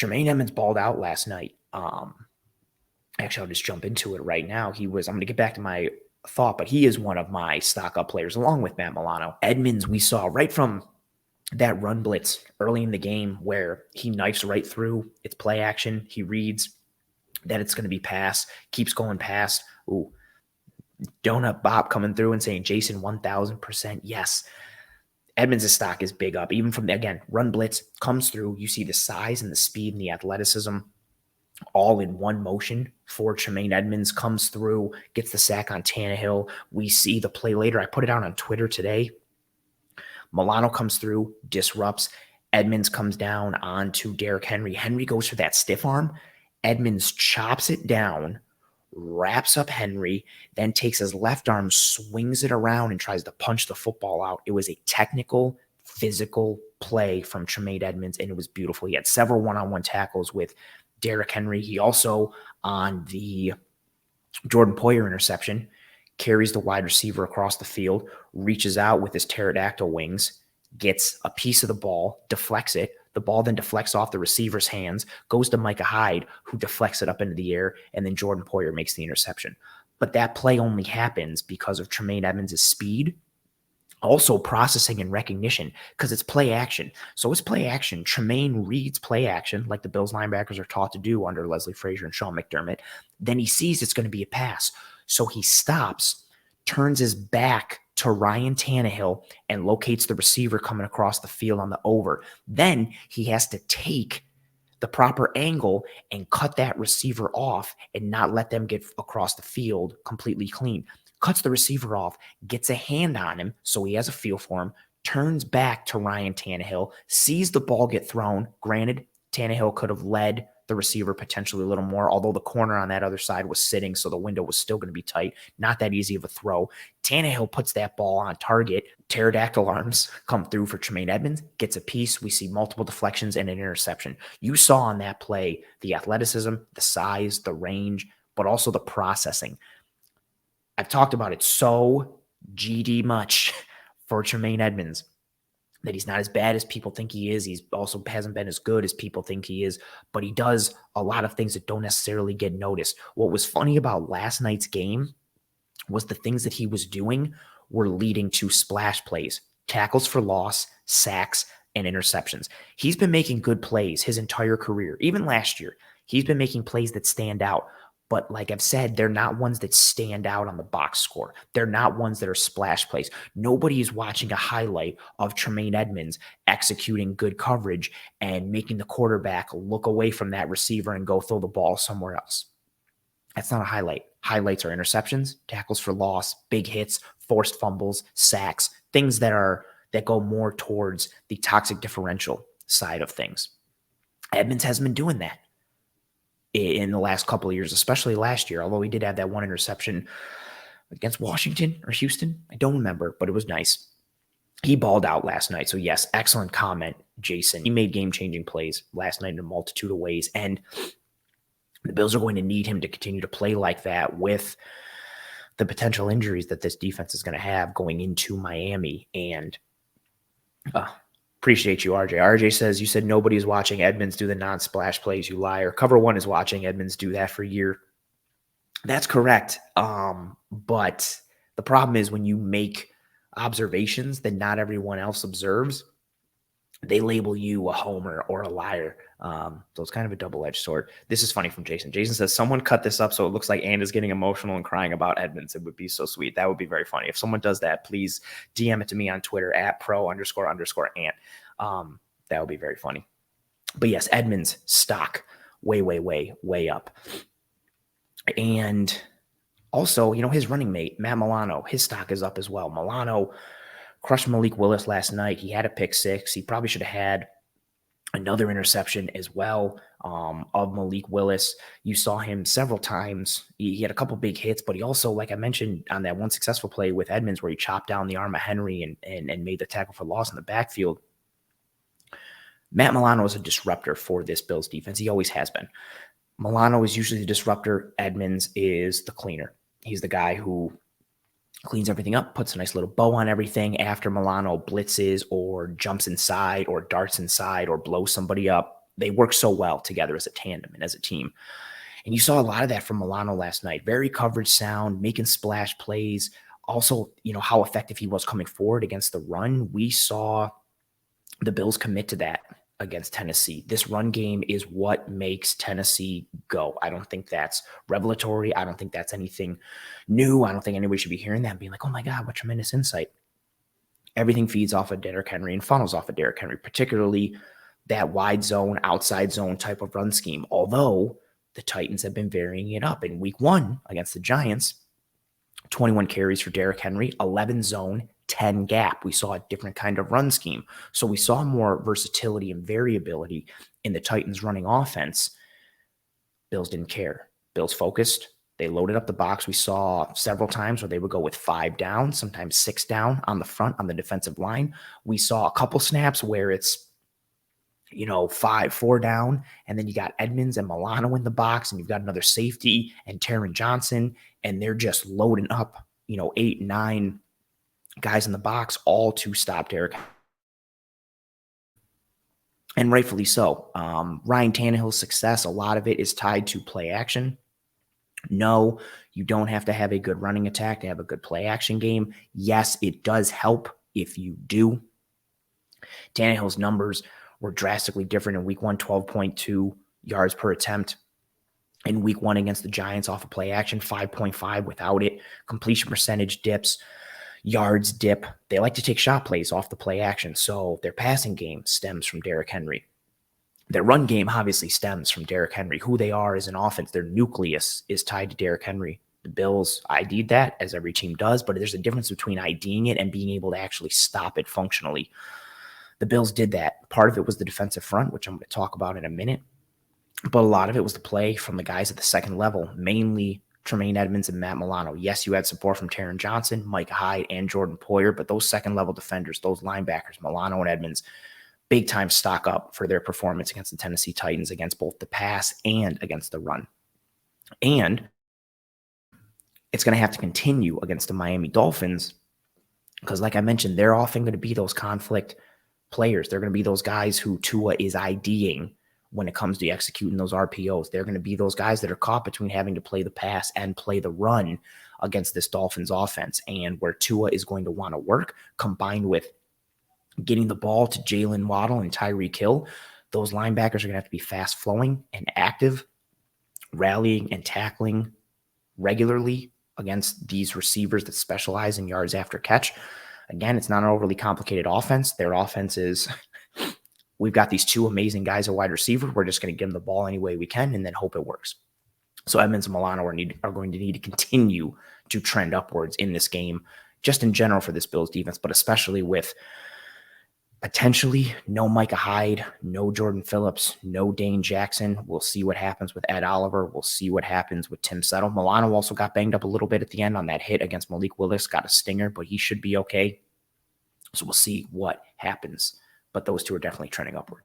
Tremaine Edmunds balled out last night. Actually, I'll just jump into it right now. I'm going to get back to my thought, but he is one of my stock up players along with Matt Milano. Edmunds, we saw right from that run blitz early in the game where he knifes right through. It's play action. He reads that it's going to be pass, keeps going past. Ooh, Donut Bob coming through and saying, Jason, 1,000%. Yes. Edmunds' stock is big up. Even from, again, run blitz comes through. You see the size and the speed and the athleticism all in one motion for Tremaine Edmunds, comes through, gets the sack on Tannehill. We see the play later. I put it out on Twitter today. Milano comes through, disrupts. Edmunds comes down onto Derrick Henry. Henry goes for that stiff arm. Edmunds chops it down, wraps up Henry, then takes his left arm, swings it around, and tries to punch the football out. It was a technical, physical play from Tremaine Edmunds, and it was beautiful. He had several one-on-one tackles with Derrick Henry. He also, on the Jordan Poyer interception, carries the wide receiver across the field, reaches out with his pterodactyl wings, gets a piece of the ball, deflects it. The ball then deflects off the receiver's hands, goes to Micah Hyde, who deflects it up into the air, and then Jordan Poyer makes the interception. But that play only happens because of Tremaine Edmunds' speed, also processing and recognition, because it's play action. So it's play action. Tremaine reads play action like the Bills linebackers are taught to do under Leslie Frazier and Sean McDermott. Then he sees it's going to be a pass. So he stops, turns his back to Ryan Tannehill, and locates the receiver coming across the field on the over. Then he has to take the proper angle and cut that receiver off and not let them get across the field completely clean. Cuts the receiver off, gets a hand on him so he has a feel for him, turns back to Ryan Tannehill, sees the ball get thrown. Granted, Tannehill could have led the receiver potentially a little more, although the corner on that other side was sitting, so the window was still going to be tight. Not that easy of a throw. Tannehill puts that ball on target. Pterodactyl arms come through for Tremaine Edmunds, gets a piece. We see multiple deflections and an interception. You saw on that play the athleticism, the size, the range, but also the processing. I've talked about it so GD much for Tremaine Edmunds that he's not as bad as people think he is. He's also hasn't been as good as people think he is, but he does a lot of things that don't necessarily get noticed. What was funny about last night's game was the things that he was doing were leading to splash plays, tackles for loss, sacks, and interceptions. He's been making good plays his entire career. Even last year, he's been making plays that stand out. But like I've said, they're not ones that stand out on the box score. They're not ones that are splash plays. Nobody is watching a highlight of Tremaine Edmunds executing good coverage and making the quarterback look away from that receiver and go throw the ball somewhere else. That's not a highlight. Highlights are interceptions, tackles for loss, big hits, forced fumbles, sacks, things that go more towards the toxic differential side of things. Edmunds hasn't been doing that in the last couple of years, especially last year, although he did have that one interception against Washington or Houston. I don't remember, but it was nice. He balled out last night. So yes, excellent comment, Jason. He made game-changing plays last night in a multitude of ways, and the Bills are going to need him to continue to play like that with the potential injuries that this defense is going to have going into Miami. And appreciate you, RJ. RJ says, you said nobody's watching Edmunds do the non-splash plays, you liar. Cover One is watching Edmunds do that for a year. That's correct. But the problem is when you make observations that not everyone else observes, they label you a homer or a liar. So it's kind of a double-edged sword. This is funny from Jason. Jason says, someone cut this up so it looks like Anna's getting emotional and crying about Edmunds. It would be so sweet. That would be very funny. If someone does that, please DM it to me on Twitter at @pro__Ant. That would be very funny. But yes, Edmunds stock way up. And also, his running mate, Matt Milano, his stock is up as well. Milano crushed Malik Willis last night. He had a pick six. He probably should have had another interception as well of Malik Willis. You saw him several times. He had a couple big hits, but he also, like I mentioned on that one successful play with Edmunds where he chopped down the arm of Henry and made the tackle for loss in the backfield. Matt Milano is a disruptor for this Bills defense. He always has been. Milano is usually the disruptor. Edmunds is the cleaner. He's the guy who cleans everything up, puts a nice little bow on everything after Milano blitzes or jumps inside or darts inside or blows somebody up. they work so well together as a tandem and as a team. And you saw a lot of that from Milano last night. Very coverage sound, making splash plays. Also, how effective he was coming forward against the run. We saw the Bills commit to that against Tennessee. This run game is what makes Tennessee go. I don't think that's revelatory. I don't think that's anything new. I don't think anybody should be hearing that and being like, oh my God, what tremendous insight. Everything feeds off of Derrick Henry and funnels off of Derrick Henry, particularly that wide zone, outside zone type of run scheme. Although the Titans have been varying it up. In week 1 against the Giants, 21 carries for Derrick Henry, 11 zone, 10 gap. We saw a different kind of run scheme. So we saw more versatility and variability in the Titans running offense. Bills didn't care. Bills focused. They loaded up the box. We saw several times where they would go with 5 down, sometimes 6 down on the front on the defensive line. We saw a couple snaps where it's 4 down, and then you got Edmunds and Milano in the box, and you've got another safety and Terrence Johnson, and they're just loading up, 8, 9 guys in the box, all to stop Derrick. And rightfully so. Ryan Tannehill's success, a lot of it is tied to play action. No, you don't have to have a good running attack to have a good play action game. Yes, it does help if you do. Tannehill's numbers were drastically different in week 1, 12.2 yards per attempt. In week 1 against the Giants off of play action, 5.5 without it. Completion percentage dips, yards dip. They like to take shot plays off the play action, so their passing game stems from Derrick Henry. Their run game obviously stems from Derrick Henry. Who they are as an offense, their nucleus is tied to Derrick Henry. The Bills ID'd that, as every team does, but there's a difference between IDing it and being able to actually stop it functionally. The Bills did that. Part of it was the defensive front, which I'm going to talk about in a minute, but a lot of it was the play from the guys at the second level, mainly Tremaine Edmunds and Matt Milano. Yes, you had support from Terrence Johnson, Mike Hyde, and Jordan Poyer, but those second-level defenders, those linebackers, Milano and Edmunds, big-time stock up for their performance against the Tennessee Titans, against both the pass and against the run. And it's going to have to continue against the Miami Dolphins because, like I mentioned, they're often going to be those conflict players. They're going to be those guys who Tua is IDing when it comes to executing those RPOs. They're going to be those guys that are caught between having to play the pass and play the run against this Dolphins offense, and where Tua is going to want to work, combined with getting the ball to Jalen Waddle and Tyreek Hill. Those linebackers are going to have to be fast-flowing and active, rallying and tackling regularly against these receivers that specialize in yards after catch. Again, it's not an overly complicated offense. Their offense is, we've got these 2 amazing guys at wide receiver. We're just going to give them the ball any way we can and then hope it works. So Edmunds and Milano are going to need to continue to trend upwards in this game, just in general for this Bills defense, but especially with potentially no Micah Hyde, no Jordan Phillips, no Dane Jackson. We'll see what happens with Ed Oliver. We'll see what happens with Tim Settle. Milano also got banged up a little bit at the end on that hit against Malik Willis, got a stinger, but he should be okay. So we'll see what happens. But those 2 are definitely trending upward.